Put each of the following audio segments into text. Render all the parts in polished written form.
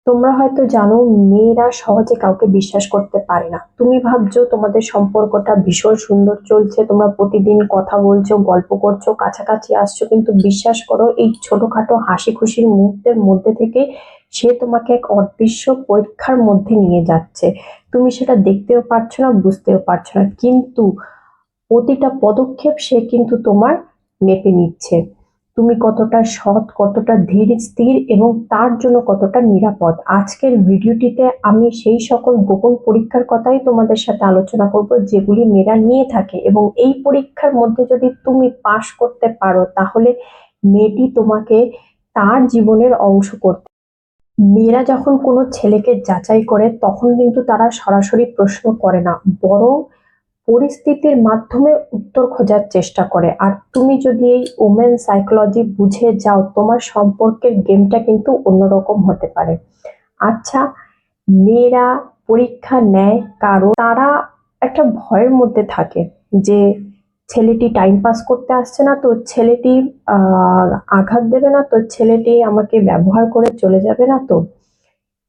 তোমরা হয়তো জানো, মেয়েরা সহজে কাউকে বিশ্বাস করতে পারে না। তুমি ভাবছো তোমাদের সম্পর্কটা ভীষণ সুন্দর চলছে, তোমরা প্রতিদিন কথা বলছো, গল্প করছো, কাছাকাছি আসছো, কিন্তু বিশ্বাস করো এই ছোটখাটো হাসি খুশির মুহূর্তের মধ্যে থেকে সে তোমাকে এক অদৃশ্য পরীক্ষার মধ্যে নিয়ে যাচ্ছে। তুমি সেটা দেখতেও পারছো না, বুঝতেও পারছো না, কিন্তু প্রতিটা পদক্ষেপ সে কিন্তু তোমার মেপে নিচ্ছে। তুমি কতটা সৎ, কতটা ধীর স্থির এবং তার জন্য কতটা নিরাপদ। আজকের ভিডিওটিতে আমি সেই সকল গোপন পরীক্ষার কথাই তোমাদের সাথে আলোচনা করব যেগুলি মেয়েরা নিয়ে থাকে, এবং এই পরীক্ষার মধ্যে যদি তুমি পাশ করতে পারো তাহলে মেয়েটি তোমাকে তার জীবনের অংশ করতে। মেয়েরা যখন কোনো ছেলেকে যাচাই করে তখন কিন্তু তারা সরাসরি প্রশ্ন করে না, বরং পরিস্থিতির মাধ্যমে উত্তর খোঁজার চেষ্টা করে। আর তুমি যদি এই ওমেন সাইকোলজি বুঝে যাও, তোমার সম্পর্কের গেমটা কিন্তু অন্যরকম হতে পারে। আচ্ছা, মেয়েরা পরীক্ষা নেয় কারণ তারা একটা ভয়ের মধ্যে থাকে যে ছেলেটি টাইম পাস করতে আসছে না তো, ছেলেটি আঘাত দেবে না তো, ছেলেটি আমাকে ব্যবহার করে চলে যাবে না তো।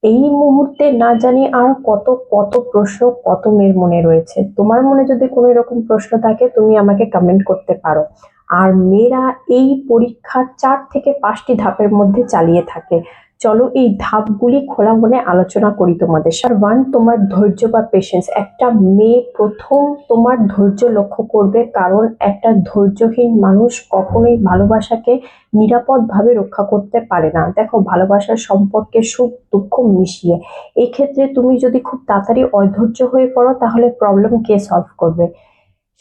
এই মুহূর্তে না জানি আর কত কত প্রশ্ন কত মেয়ের মনে রয়েছে। তোমার মনে যদি কোনো এরকম প্রশ্ন থাকে তুমি আমাকে কমেন্ট করতে পারো। আর মেয়েরা এই পরীক্ষা 4 থেকে 5টি ধাপের মধ্যে চালিয়ে থাকে। চলো এই ধাপগুলি খোলা মনে আলোচনা করি তোমাদের সাথে। 1, তোমার ধৈর্য বা পেশেন্স। একটা মেয়ে প্রথম তোমার ধৈর্য লক্ষ্য করবে, কারণ একটা ধৈর্যহীন মানুষ কখনোই ভালোবাসাকে নিরাপদভাবে রক্ষা করতে পারে না। দেখো, ভালোবাসার সম্পর্কে সুখ দুঃখ মিশিয়ে। এই ক্ষেত্রে তুমি যদি খুব তাড়াতাড়ি অধৈর্য হয়ে পড়ো তাহলে প্রবলেম কে সলভ করবে?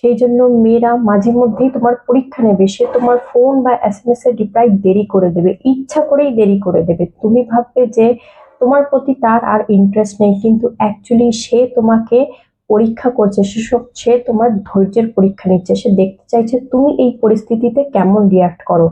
সেই জন্য মেয়েরা মাঝে মধ্যেই তোমার পরীক্ষা নেবে। সে তোমার ফোন বা এসএমএস এর রিপ্লাই দেরি করে দেবে, ইচ্ছা করেই দেরি করে দেবে। তুমি ভাববে যে তোমার প্রতি তার আর ইন্টারেস্ট নেই, কিন্তু অ্যাকচুয়ালি সে তোমাকে পরীক্ষা করছে। সে তোমার ধৈর্যের পরীক্ষা নিচ্ছে। সে দেখতে চাইছে তুমি এই পরিস্থিতিতে কেমন রিয়াক্ট করো।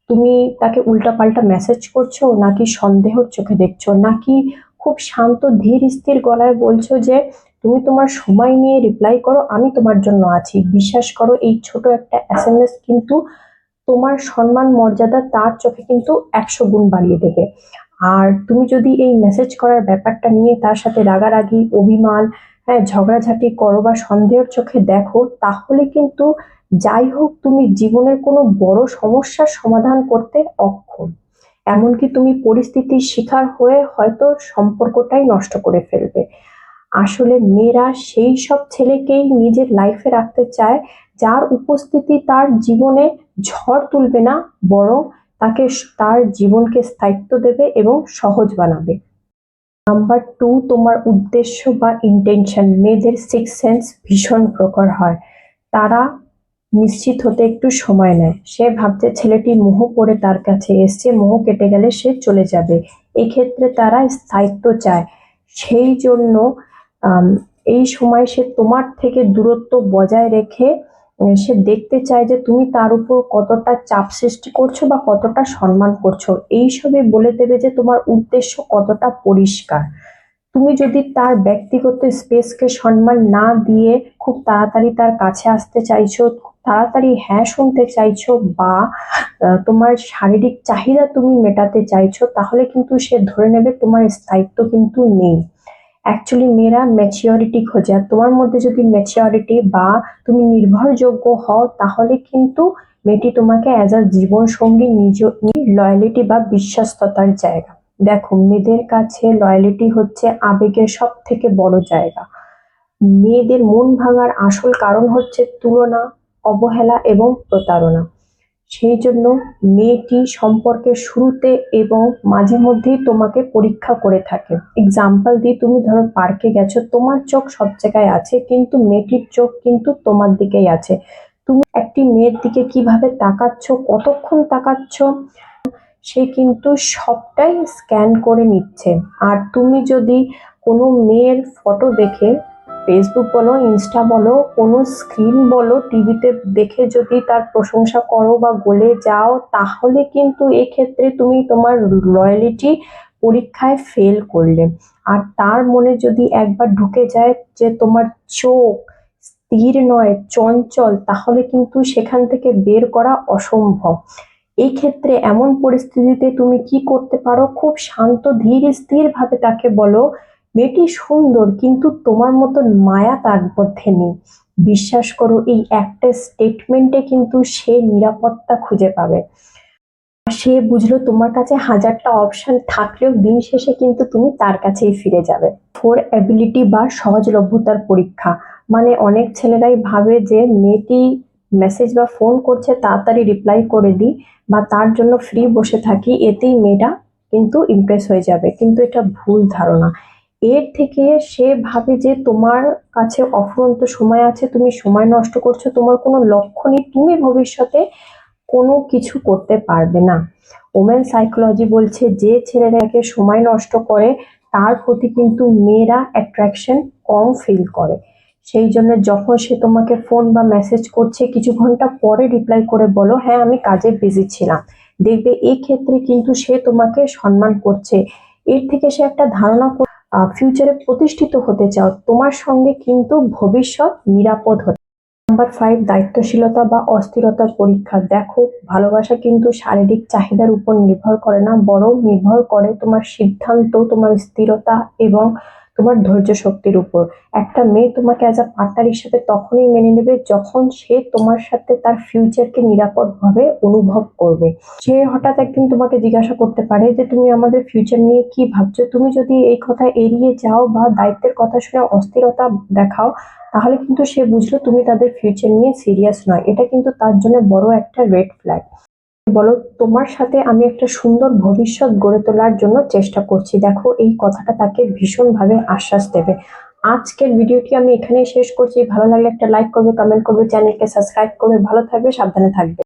তুমি তাকে উল্টাপাল্টা মেসেজ করছো, নাকি সন্দেহের চোখে দেখছো, নাকি খুব শান্ত ধীর স্থির গলায় বলছো যে তুমি তোমার সময় নিয়ে রিপ্লাই করো, আমি তোমার জন্য আছি। বিশ্বাস করো, এই ছোট একটা এসএমএস কিন্তু তোমার সম্মান মর্যাদা তার চোখে কিন্তু 100 গুণ বাড়িয়ে দেবে। আর তুমি যদি এই মেসেজ করার ব্যাপারটা নিয়ে তার সাথে রাগারাগি, অভিমান, হ্যাঁ, ঝগড়াঝাটি করো বা সন্দেহের চোখে দেখো, তাহলে কিন্তু যাই হোক তুমি জীবনের কোনো বড় সমস্যার সমাধান করতে অক্ষম। এমনকি তুমি পরিস্থিতির শিকার হয়ে হয়তো সম্পর্কটাই নষ্ট করে ফেলবে। আসলে মেয়েরা সেই সব ছেলেকেই নিজের লাইফে রাখতে চায় যার উপস্থিতি তার জীবনে ঝড় তুলবে না, বরং তাকে তার জীবনকে স্থায়িত্ব দেবে এবং সহজ বানাবে। নাম্বার 2, তোমার উদ্দেশ্য বা ইন্টেনশন। মেয়েদের সিক্স সেন্স ভীষণ প্রখর হয়। তারা নিশ্চিত হতে একটু সময় নেয়। সে ভাবছে ছেলেটি মোহ করে তার কাছে এসছে, মোহ কেটে গেলে সে চলে যাবে। এক্ষেত্রে তারা স্থায়িত্ব চায়। সেই জন্য আম, এই সময় সে তোমার থেকে দূরত্ব বজায় রেখে সে দেখতে চায় যে তুমি তার উপর কতটা চাপ সৃষ্টি করছো বা কতটা সম্মান করছো। এইসবে বলে দেবে যে তোমার উদ্দেশ্য কতটা পরিষ্কার। তুমি যদি তার ব্যক্তিগত স্পেসকে সম্মান না দিয়ে খুব তাড়াতাড়ি তার কাছে আসতে চাইছো, খুব তাড়াতাড়ি হ্যাঁ শুনতে চাইছো, বা তোমার শারীরিক চাহিদা তুমি মেটাতে চাইছো, তাহলে কিন্তু সে ধরে নেবে তোমার স্থায়িত্ব কিন্তু নেই। অ্যাকচুয়ালি মেয়েরা ম্যাচিওরিটি খোঁজে, আর তোমার মধ্যে যদি ম্যাচিওরিটি বা তুমি নির্ভরযোগ্য হও তাহলে কিন্তু মেয়েটি তোমাকে অ্যাজ আ জীবন সঙ্গী নিজ লয়ালিটি বা বিশ্বস্ততার জায়গা। দেখো, মেয়েদের কাছে লয়ালিটি হচ্ছে আবেগের সব থেকে বড় জায়গা। মেয়েদের মন ভাঙার আসল কারণ হচ্ছে তুলনা, অবহেলা এবং প্রতারণা। সেই জন্য মেয়েটি সম্পর্কের শুরুতে এবং মাঝে মধ্যেই তোমাকে পরীক্ষা করে থাকে। এক্সাম্পল দিই, তুমি ধরো পার্কে গেছো, তোমার চোখ সব জায়গায় আছে কিন্তু মেয়েটির চোখ কিন্তু তোমার দিকেই আছে। তুমি একটি মেয়ের দিকে কিভাবে তাকাচ্ছ, কতক্ষণ তাকাচ্ছ, সে কিন্তু সবটাই স্ক্যান করে নিচ্ছে। আর তুমি যদি কোনো মেয়ের ফটো দেখে, ফেসবুক বলো, ইনস্টা বলো, কোনো স্ক্রিন বলো, টিভিতে দেখে যদি তার প্রশংসা করো বা গলে যাও, তাহলে কিন্তু এক্ষেত্রে তুমি তোমার লয়ালিটি পরীক্ষায় ফেল করলে। আর তার মনে যদি একবার ঢুকে যায় যে তোমার চোখ স্থির নয়, চঞ্চল, তাহলে কিন্তু সেখান থেকে বের করা অসম্ভব। এই ক্ষেত্রে এমন পরিস্থিতিতে তুমি কি করতে পারো, খুব শান্ত ধীর স্থির ভাবে তাকে বলো, মেয়েটি সুন্দর কিন্তু তোমার মতন মায়া তার মধ্যে নেই। বিশ্বাস করো, এই একটা স্টেটমেন্টে কিন্তু সে নিরাপত্তা খুঁজে পাবে। সে বুঝলো তোমার কাছে হাজারটা অপশন থাকলেও দিন শেষে কিন্তু তুমি তার কাছেই ফিরে যাবে। ফোর অ্যাবিলিটি বা সহজলভ্যতার পরীক্ষা, মানে অনেক ছেলেরাই ভাবে যে মেয়েটি মেসেজ বা ফোন করছে তাড়াতাড়ি রিপ্লাই করে দিই বা তার জন্য ফ্রি বসে থাকি, এতেই মেয়েটা কিন্তু ইমপ্রেস হয়ে যাবে, কিন্তু এটা ভুল ধারণা। এর থেকে সে ভাবে যে তোমার কাছে অফুরন্ত সময় আছে, তুমি সময় নষ্ট করছো, তোমার কোনো লক্ষ্য নেই, তুমি ভবিষ্যতে কোনো কিছু করতে পারবে না। ওমেন সাইকোলজি বলছে যে ছেলেরাকে সময় নষ্ট করে তার প্রতি কিন্তু মেয়েরা অ্যাট্রাকশন কম ফিল করে। সেই জন্য যখন সে তোমাকে ফোন বা মেসেজ করছে কিছু ঘন্টা পরে রিপ্লাই করে বলো হ্যাঁ আমি কাজে বিজি ছিলাম, দেখবে এই ক্ষেত্রে কিন্তু সে তোমাকে সম্মান করছে। এর থেকে সে একটা ধারণা ফিউচারে প্রতিষ্ঠিত হতে চাও, তোমার সঙ্গে কিন্তু ভবিষ্যৎ নিরাপদ হতে। নাম্বার 5, দায়িত্বশীলতা বা অস্থিরতার পরীক্ষা। দেখো, ভালোবাসা কিন্তু শারীরিক চাহিদার উপর নির্ভর করে না, বরং নির্ভর করে তোমার সিদ্ধান্ত, তোমার স্থিরতা এবং তোমার ধৈর্য শক্তির উপর। একটা মেয়ে তোমাকে অ্যাজ আ পার্টনার হিসেবে তখনই মেনে নেবে যখন সে তোমার সাথে তার ফিউচারকে নিরাপদভাবে অনুভব করবে। সে হঠাৎ একদিন তোমাকে জিজ্ঞাসা করতে পারে যে তুমি আমাদের ফিউচার নিয়ে কি ভাবছো, তুমি যদি এই কথা এড়িয়ে যাও বা দায়িত্বের কথা শুনে অস্থিরতা দেখাও, তাহলে কিন্তু সে বুঝলো তুমি তাদের ফিউচার নিয়ে সিরিয়াস নয়, এটা কিন্তু তার জন্য বড় একটা রেড ফ্ল্যাগ। বলো, তোমার সাথে আমি একটা সুন্দর ভবিষ্যৎ গড়ে তোলার জন্য চেষ্টা করছি। দেখো, এই কথাটা তাকে ভীষণভাবে আশ্বাস দেবে। আজকের ভিডিওটি আমি এখানেই শেষ করছি। ভালো লাগলে একটা লাইক করবে, কমেন্ট করবে, চ্যানেলকে সাবস্ক্রাইব করবে। ভালো থাকবে, সাবধানে থাকবে।